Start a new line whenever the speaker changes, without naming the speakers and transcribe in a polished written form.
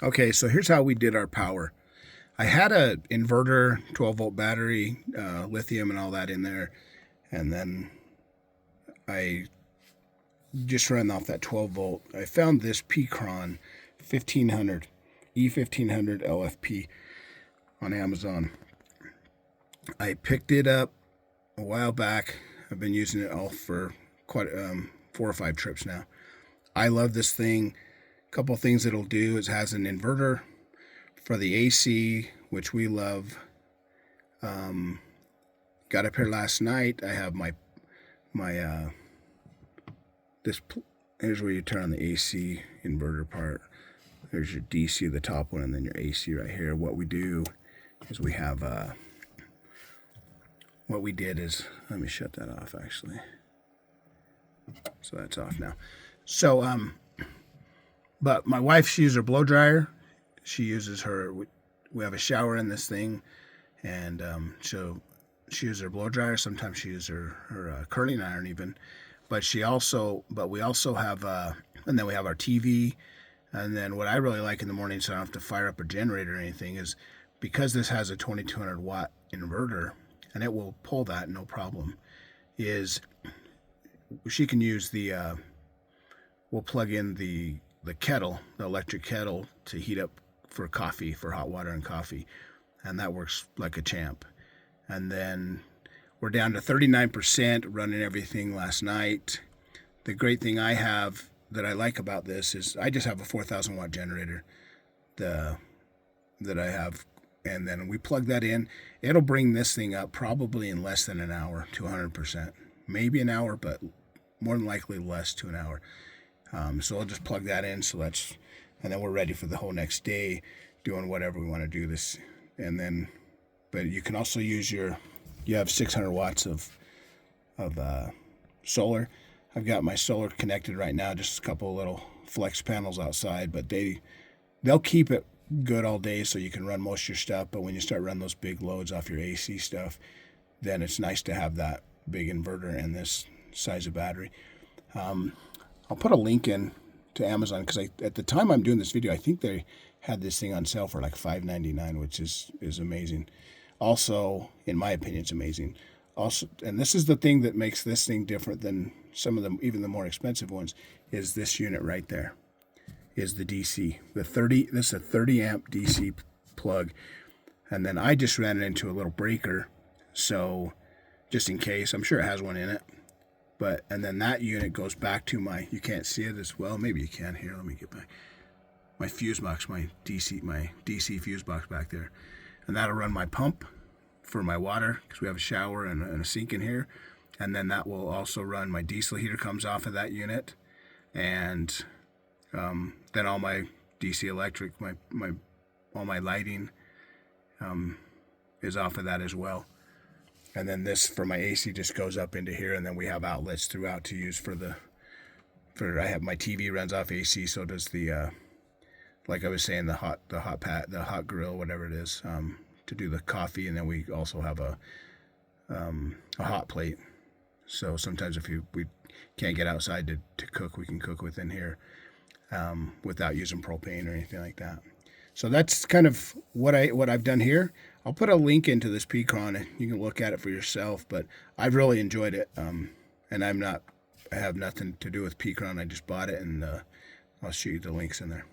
Okay, so here's how we did our power. I had a inverter, 12 volt battery, lithium and all that in there, and then I just ran off that 12 volt. I found this Pecron 1500 E1500 LFP on Amazon. I picked it up a while back. I've been using it all for quite 4 or 5 trips now. I love this thing. A couple of things it'll do is has an inverter for the AC, which we love. Got up here last night. I have my this. Here's where you turn on the AC inverter part. There's your DC, the top one, and then your AC right here. What we do is we have what we did is, let me shut that off actually. So that's off now. So but my wife, she uses her blow dryer. She uses her. We have a shower in this thing, and so she uses her blow dryer. Sometimes she uses her curling iron even. But we also have, and then we have our TV. And then what I really like in the morning, so I don't have to fire up a generator or anything, is because this has a 2200 watt inverter, and it will pull that no problem, is she can use we'll plug in the kettle, the electric kettle, to heat up for coffee, for hot water and coffee. And that works like a champ. And then we're down to 39% running everything last night. The great thing I have that I like about this is I just have a 4,000 watt generator that I have. And then we plug that in. It'll bring this thing up probably in less than an hour to 100%. Maybe an hour, but more than likely less to an hour. So I'll just plug that in. And then we're ready for the whole next day, doing whatever we want to do this. And then, but you can also use you have 600 watts of solar. I've got my solar connected right now, just a couple of little flex panels outside, but they'll keep it good all day, so you can run most of your stuff. But when you start running those big loads off your AC stuff, then it's nice to have that big inverter and this size of battery. I'll put a link in to Amazon because at the time I'm doing this video, I think they had this thing on sale for like $5.99, which is amazing. Also, in my opinion, it's amazing. Also, and this is the thing that makes this thing different than some of them, even the more expensive ones, is this unit right there. Is the DC. This is a 30 amp DC plug, and then I just ran it into a little breaker, so just in case. I'm sure it has one in it. And then that unit goes back to you can't see it as well. Maybe you can. Here, let me get back. My fuse box, my DC fuse box back there. And that'll run my pump for my water, because we have a shower and a sink in here. And then that will also run my diesel heater, comes off of that unit. And then all my DC electric, all my lighting is off of that as well. And then this for my AC just goes up into here, and then we have outlets throughout to use I have my TV runs off AC, so does the like I was saying, the hot grill, whatever it is, to do the coffee. And then we also have a hot plate. So sometimes if we can't get outside to cook, we can cook within here without using propane or anything like that. So that's kind of what I've done here. I'll put a link into this Pecron, and you can look at it for yourself. But I've really enjoyed it, and I have nothing to do with Pecron. I just bought it, and I'll shoot you the links in there.